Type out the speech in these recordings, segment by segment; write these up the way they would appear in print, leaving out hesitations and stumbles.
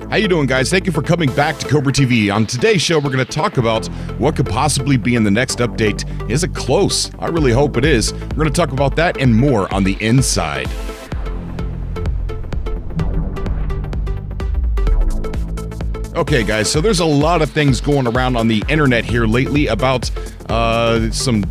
How you doing, guys? Thank you for coming back to Cobra TV. On today's show, we're going to talk about what could possibly be in the next update. Is it close? I really hope it is. We're going to talk about that and more on the inside. Okay, guys, so there's a lot of things going around on the internet here lately about some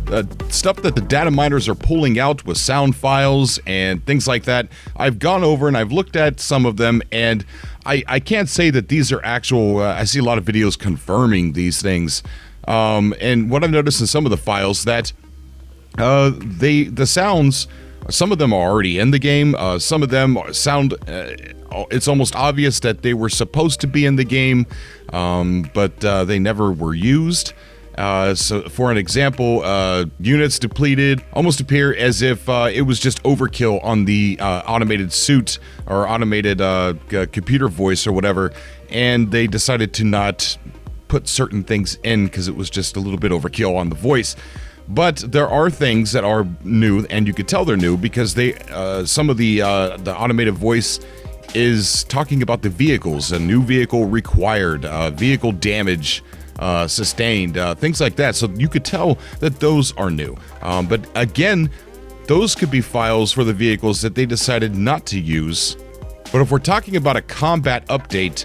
stuff that the data miners are pulling out with sound files and things like that. I've gone over and I've looked at some of them, and I can't say that these are actual. I see a lot of videos confirming these things, and what I've noticed in some of the files that the sounds, some of them are already in the game. Some of them sound. It's almost obvious that they were supposed to be in the game, but they never were used. So for an example, units depleted almost appear as if it was just overkill on the automated suit or automated computer voice or whatever, and they decided to not put certain things in because it was just a little bit overkill on the voice. But there are things that are new, and you could tell they're new because they some of the automated voice is talking about the vehicles, a new vehicle required, vehicle damage sustained, things like that. So you could tell that those are new. But again, those could be files for the vehicles that they decided not to use. But if we're talking about a combat update,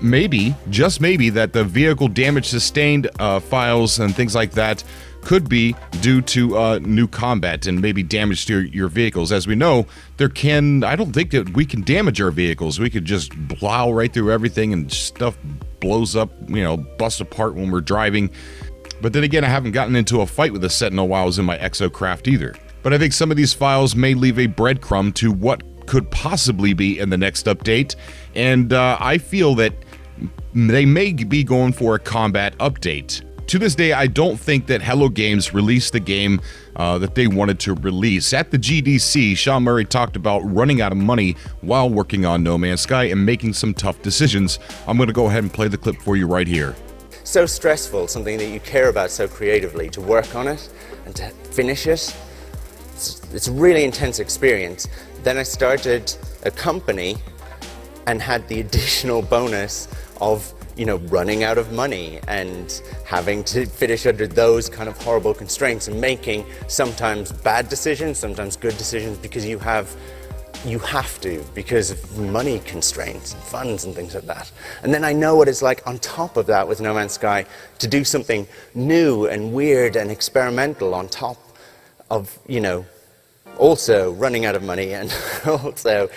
maybe, just maybe, that the vehicle damage sustained files and things like that could be due to new combat and maybe damage to your vehicles. As we know, I don't think that we can damage our vehicles. We could just plow right through everything and stuff blows up, bust apart when we're driving. But then again, I haven't gotten into a fight with a Sentinel while I was in my Exocraft either. But I think some of these files may leave a breadcrumb to what could possibly be in the next update. And I feel that they may be going for a combat update. To this day, I don't think that Hello Games released the game that they wanted to release. At the GDC, Sean Murray talked about running out of money while working on No Man's Sky and making some tough decisions. I'm going to go ahead and play the clip for you right here. So stressful, something that you care about so creatively, to work on it and to finish it. It's a really intense experience. Then I started a company and had the additional bonus of running out of money and having to finish under those kind of horrible constraints and making sometimes bad decisions, sometimes good decisions, because you have to, because of money constraints and funds and things like that. And then I know what it's like on top of that with No Man's Sky to do something new and weird and experimental on top of, also running out of money and also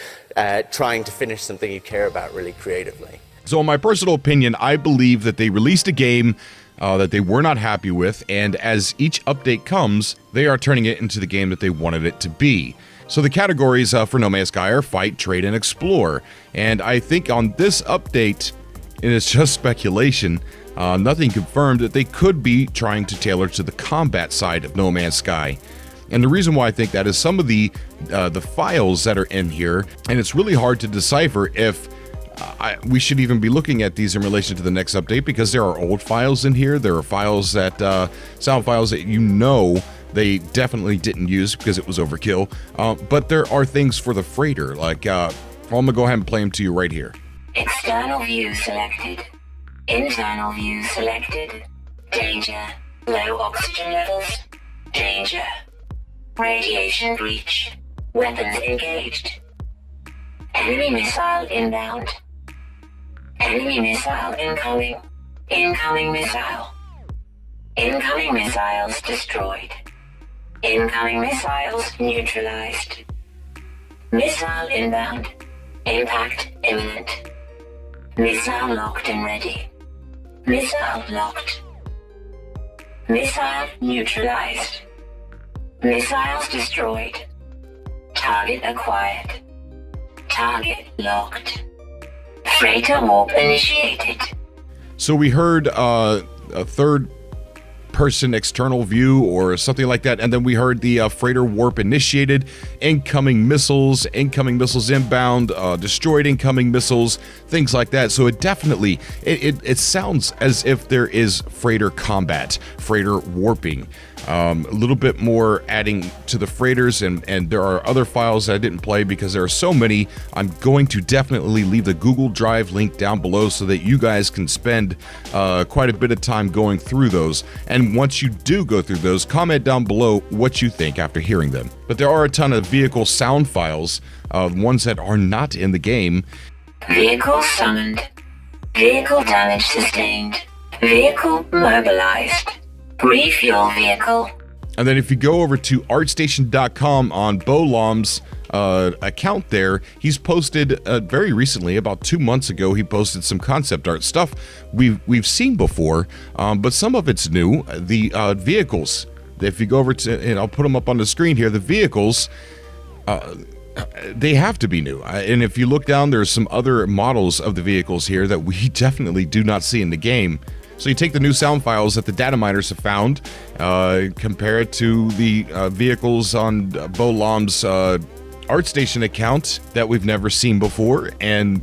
trying to finish something you care about really creatively. So in my personal opinion, I believe that they released a game that they were not happy with, and as each update comes, they are turning it into the game that they wanted it to be. So the categories for No Man's Sky are Fight, Trade, and Explore. And I think on this update, and it's just speculation, nothing confirmed, that they could be trying to tailor to the combat side of No Man's Sky. And the reason why I think that is some of the files that are in here, and it's really hard to decipher if we should even be looking at these in relation to the next update, because there are old files in here. There are files that, sound files that they definitely didn't use because it was overkill. But there are things for the freighter, like, I'm going to go ahead and play them to you right here. External view selected. Internal view selected. Danger. Low oxygen levels. Danger. Radiation breach. Weapons engaged. Enemy missile inbound. Enemy missile incoming. Incoming missile. Incoming missiles destroyed. Incoming missiles neutralized. Missile inbound. Impact imminent. Missile locked and ready. Missile locked. Missile neutralized. Missiles destroyed. Target acquired. Target locked. Freighter warp initiated. So we heard a third-person external view or something like that, and then we heard the freighter warp initiated, incoming missiles inbound, destroyed incoming missiles, things like that. So it definitely, it sounds as if there is freighter combat, freighter warping. A little bit more adding to the freighters, and there are other files that I didn't play because there are so many. I'm going to definitely leave the Google Drive link down below so that you guys can spend quite a bit of time going through those. And once you do go through those, comment down below what you think after hearing them. But there are a ton of vehicle sound files, ones that are not in the game. Vehicle summoned. Vehicle damage sustained. Vehicle mobilized. Refuel vehicle. And then if you go over to artstation.com on Bolam's account there, he's posted very recently, about 2 months ago, he posted some concept art stuff we've seen before, but some of it's new. The vehicles, if you go over to, and I'll put them up on the screen here, the vehicles, they have to be new. And if you look down, there's some other models of the vehicles here that we definitely do not see in the game. So you take the new sound files that the data miners have found, compare it to the vehicles on Bolam's ArtStation account that we've never seen before, and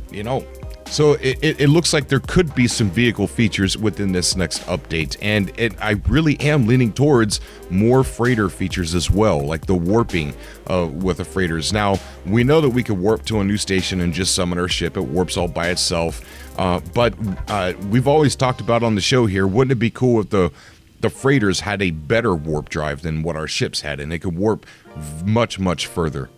so it looks like there could be some vehicle features within this next update, and I really am leaning towards more freighter features as well, like the warping with the freighters. Now, we know that we could warp to a new station and just summon our ship. It warps all by itself, but we've always talked about on the show here, wouldn't it be cool if the freighters had a better warp drive than what our ships had, and they could warp much, much further?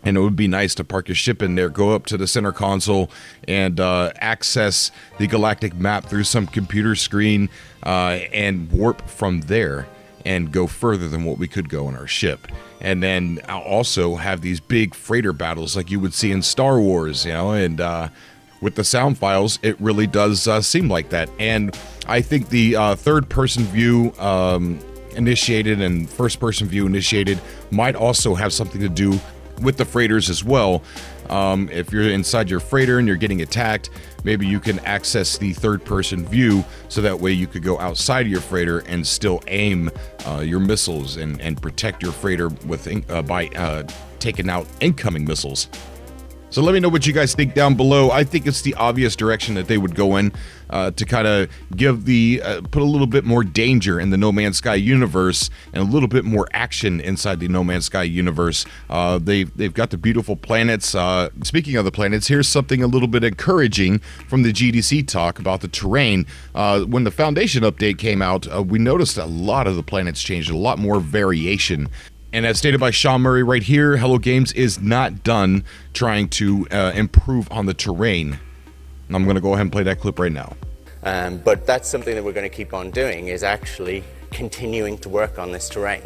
And it would be nice to park your ship in there, go up to the center console, and access the galactic map through some computer screen, and warp from there and go further than what we could go in our ship. And then also have these big freighter battles like you would see in Star Wars, and with the sound files, it really does seem like that. And I think the third-person view initiated and first-person view initiated might also have something to do with the freighters as well. If you're inside your freighter and you're getting attacked, maybe you can access the third-person view, so that way you could go outside of your freighter and still aim your missiles and protect your freighter with by taking out incoming missiles. So let me know what you guys think down below. I think it's the obvious direction that they would go in, to kind of give put a little bit more danger in the No Man's Sky universe and a little bit more action inside the No Man's Sky universe. They've got the beautiful planets. Speaking of the planets, here's something a little bit encouraging from the GDC talk about the terrain. When the Foundation update came out, we noticed a lot of the planets changed, a lot more variation. And as stated by Sean Murray right here, Hello Games is not done trying to improve on the terrain. And I'm going to go ahead and play that clip right now. But that's something that we're going to keep on doing, is actually continuing to work on this terrain.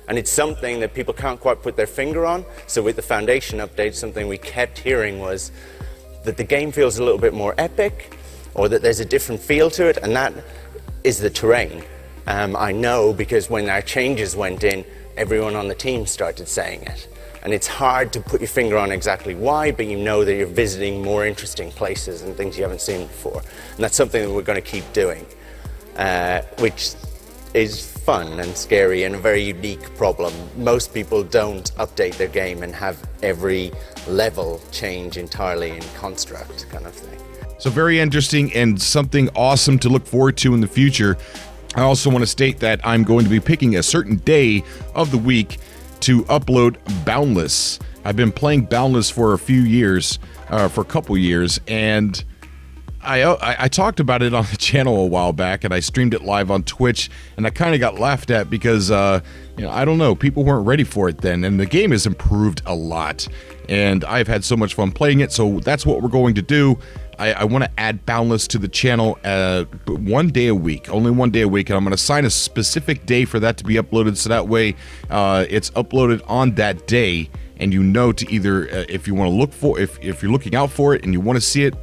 And it's something that people can't quite put their finger on. So with the Foundation update, something we kept hearing was that the game feels a little bit more epic, or that there's a different feel to it, and that is the terrain. I know because when our changes went in, everyone on the team started saying it. And it's hard to put your finger on exactly why, but you know that you're visiting more interesting places and things you haven't seen before. And that's something that we're going to keep doing, which is fun and scary and a very unique problem. Most people don't update their game and have every level change entirely in construct kind of thing. So very interesting and something awesome to look forward to in the future. I also want to state that I'm going to be picking a certain day of the week to upload Boundless. I've been playing Boundless for a few years, for a couple years, and I talked about it on the channel a while back, and I streamed it live on Twitch, and I kind of got laughed at because, I don't know, people weren't ready for it then, and the game has improved a lot, and I've had so much fun playing it, so that's what we're going to do. I want to add Boundless to the channel 1 day a week, only 1 day a week, and I'm going to assign a specific day for that to be uploaded, so that way it's uploaded on that day, and you know to either, if you want to look for, if you're looking out for it and you want to see it,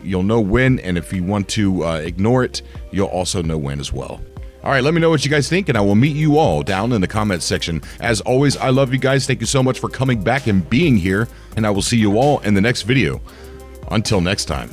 you'll know when, and if you want to ignore it, you'll also know when as well. All right, let me know what you guys think, and I will meet you all down in the comments section. As always, I love you guys. Thank you so much for coming back and being here, and I will see you all in the next video. Until next time.